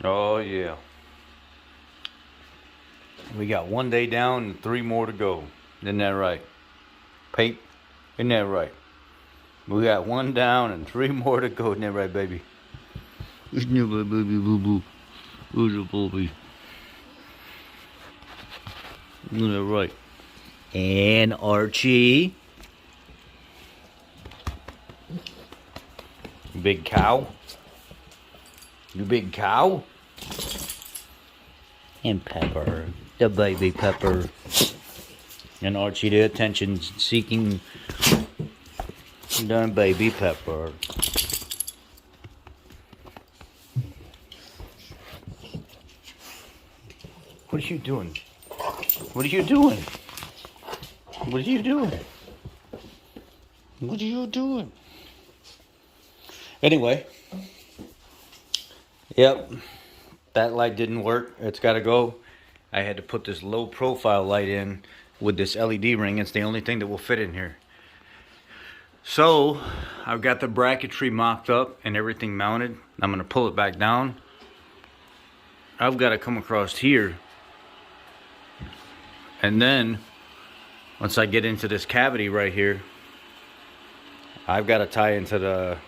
Oh yeah. We got 1 day down and 3 more to go. Isn't that right? Pape? Isn't that right? We got 1 down and 3 more to go. Isn't that right, baby? Isn't that right, baby boo boo? Isn't that baby? Isn't that right? And Archie. Big cow. You big cow. And Pepper. The baby Pepper. And Archie, the attention-seeking done baby Pepper. What are you doing? What are you doing? What are you doing? What are you doing? Anyway. Yep. That light didn't work. It's got to go. I had to put this low profile light in with this LED ring. It's the only thing that will fit in here. So I've got the bracketry mocked up and everything mounted. I'm going to pull it back down. I've got to come across here. And then once I get into this cavity right here, I've got to tie into the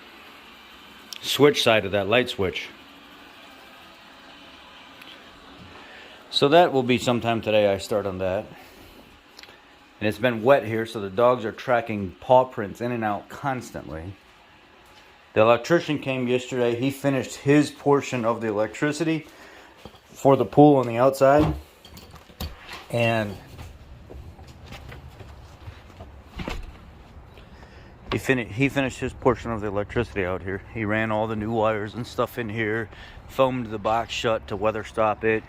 switch side of that light switch. So that will be sometime today. I start on that. And it's been wet here, so the dogs are tracking paw prints in and out constantly. The electrician came yesterday. He finished his portion of the electricity for the pool on the outside. And he finished his portion of the electricity out here. He ran all the new wires and stuff in here, foamed the box shut to weather stop it.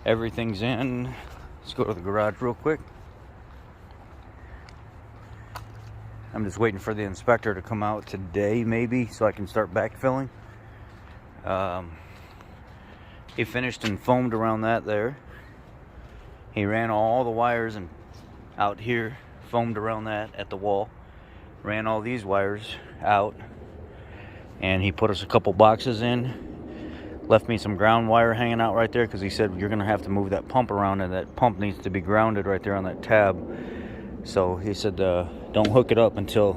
Everything's in. Let's go to the garage real quick. I'm just waiting for the inspector to come out today, maybe, so I can start backfilling. He finished and foamed around that there. He ran all the wires and out here, foamed around that at the wall. Ran all these wires out. And he put us a couple boxes in. Left me some ground wire hanging out right there because he said you're going to have to move that pump around, and that pump needs to be grounded right there on that tab. So he said don't hook it up until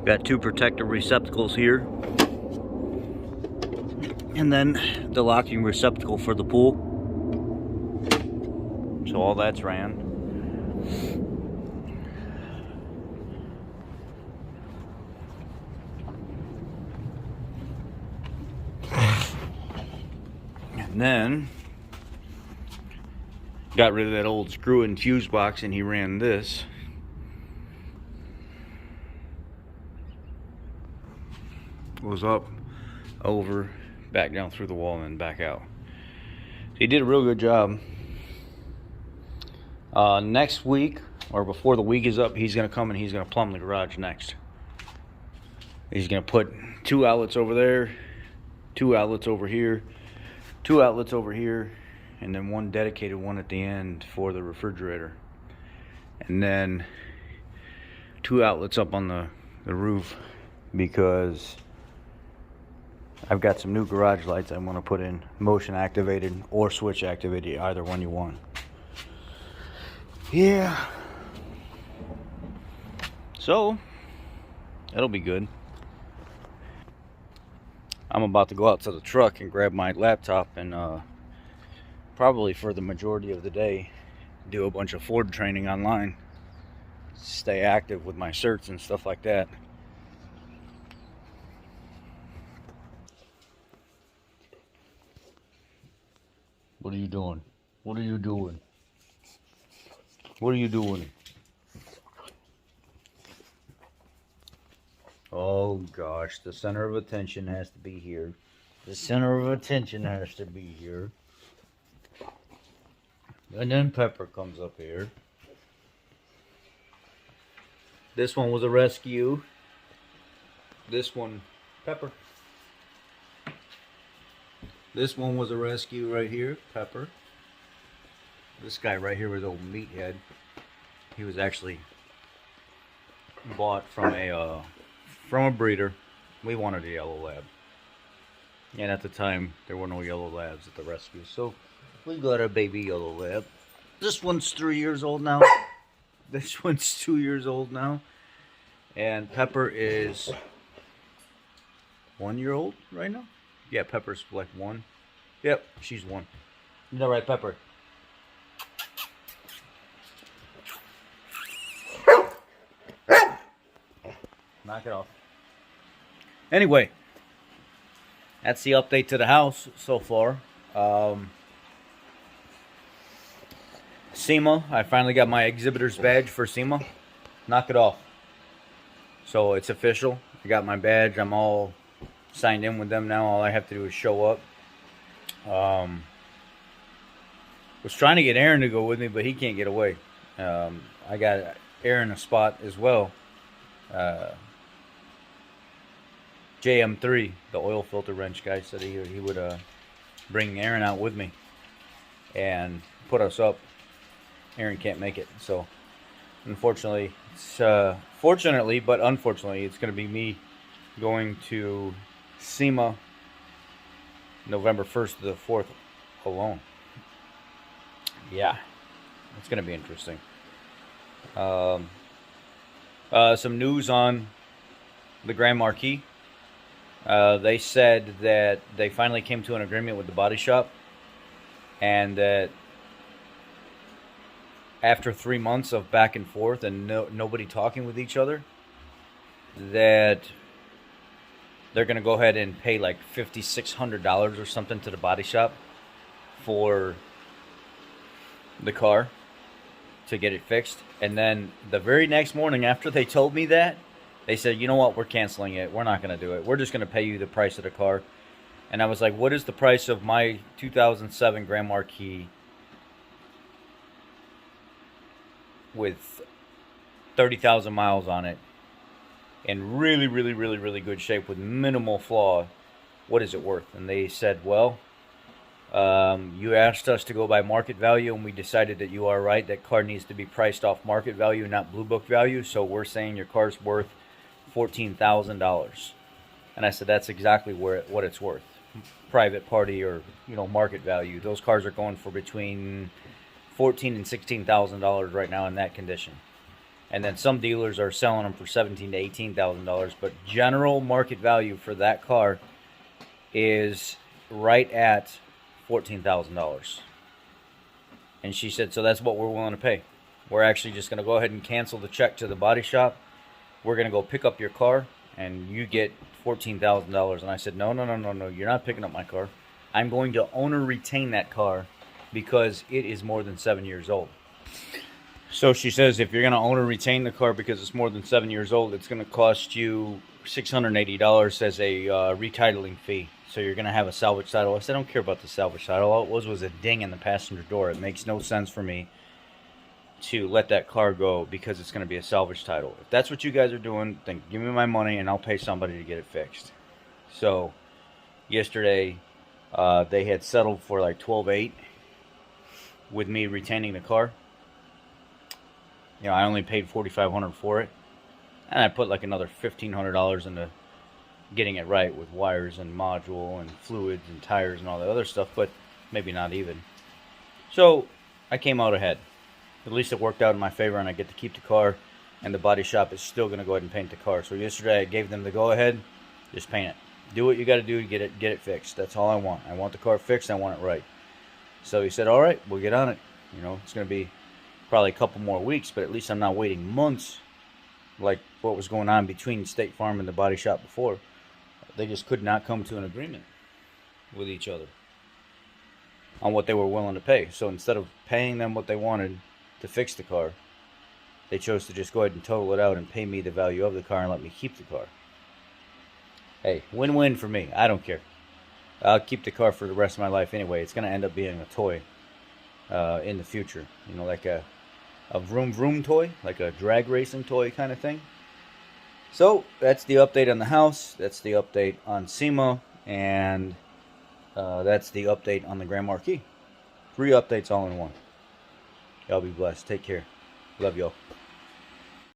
got 2 protective receptacles here, and then the locking receptacle for the pool. So all that's ran. And then got rid of that old screw and fuse box, and he ran this. Goes up, over, back down through the wall, and then back out. He did a real good job. Next week, or before the week is up, he's going to come and he's going to plumb the garage next. He's going to put 2 outlets over there, 2 outlets over here, 2 outlets over here, and then 1 dedicated one at the end for the refrigerator. And then 2 outlets up on the roof, because I've got some new garage lights I want to put in, motion activated or switch activated, either one you want. Yeah. So, that'll be good. I'm about to go out to the truck and grab my laptop and probably for the majority of the day do a bunch of Ford training online. Stay active with my certs and stuff like that. What are you doing? What are you doing? What are you doing? Oh gosh, the center of attention has to be here. The center of attention has to be here. And then Pepper comes up here. This one was a rescue. This one, Pepper. This one was a rescue right here, Pepper. This guy right here was old meathead. He was actually bought from a breeder. We wanted a yellow lab, and at the time there were no yellow labs at the rescue, so we got a baby yellow lab. This one's 3 years old now. This one's 2 years old now, and Pepper is 1 year old right now. Yeah, Pepper's like 1. Yep, she's 1. You know, right, Pepper? Knock it off. Anyway, that's the update to the house so far. SEMA, I finally got my exhibitor's badge for SEMA. Knock it off. So it's official. I got my badge. I'm all signed in with them now. All I have to do is show up. Was trying to get Aaron to go with me, but he can't get away. I got Aaron a spot as well. JM3, the oil filter wrench guy, said he would bring Aaron out with me and put us up. Aaron can't make it, so unfortunately, fortunately, but unfortunately, it's going to be me going to SEMA November 1st to the 4th alone. Yeah, it's going to be interesting. Some news on the Grand Marquis. They said that they finally came to an agreement with the body shop, and that after 3 months of back and forth and nobody talking with each other, that they're going to go ahead and pay like $5,600 or something to the body shop for the car to get it fixed. And then the very next morning after they told me that, they said, you know what, we're canceling it. We're not going to do it. We're just going to pay you the price of the car. And I was like, what is the price of my 2007 Grand Marquis with 30,000 miles on it in really, really, really, really good shape with minimal flaw? What is it worth? And they said, well, you asked us to go by market value, and we decided that you are right. That car needs to be priced off market value, not Blue Book value. So we're saying your car's worth $14,000. And I said, that's exactly what it's worth. Private party or, market value. Those cars are going for between $14,000 and $16,000 right now in that condition. And then some dealers are selling them for $17,000 to $18,000. But general market value for that car is right at $14,000. And she said, so that's what we're willing to pay. We're actually just going to go ahead and cancel the check to the body shop. We're going to go pick up your car, and you get $14,000. And I said, no, you're not picking up my car. I'm going to owner retain that car because it is more than 7 years old. So she says, if you're going to owner retain the car because it's more than 7 years old, it's going to cost you $680 as a retitling fee. So you're going to have a salvage title. I said, I don't care about the salvage title. All it was a ding in the passenger door. It makes no sense for me to let that car go because it's going to be a salvage title. If that's what you guys are doing, then give me my money and I'll pay somebody to get it fixed. So yesterday, they had settled for like $12,800 with me retaining the car. I only paid $4,500 for it, and I put like another $1,500 into getting it right with wires and module and fluids and tires and all that other stuff, but maybe not even. So I came out ahead. At least it worked out in my favor, and I get to keep the car, and the body shop is still going to go ahead and paint the car. So yesterday I gave them the go-ahead. Just paint it. Do what you got to do to get it fixed. That's all I want. I want the car fixed. I want it right. So he said, all right, we'll get on it. It's going to be probably a couple more weeks, but at least I'm not waiting months like what was going on between State Farm and the body shop before. They just could not come to an agreement with each other on what they were willing to pay. So instead of paying them what they wanted to fix the car, they chose to just go ahead and total it out and pay me the value of the car and let me keep the car. Hey, win-win for me. I don't care. I'll keep the car for the rest of my life anyway. It's going to end up being a toy in the future. Like a vroom vroom toy, like a drag racing toy kind of thing. So that's the update on the house. That's the update on SEMA, and that's the update on the Grand Marquis. 3 updates all in one. Y'all be blessed. Take care. Love y'all.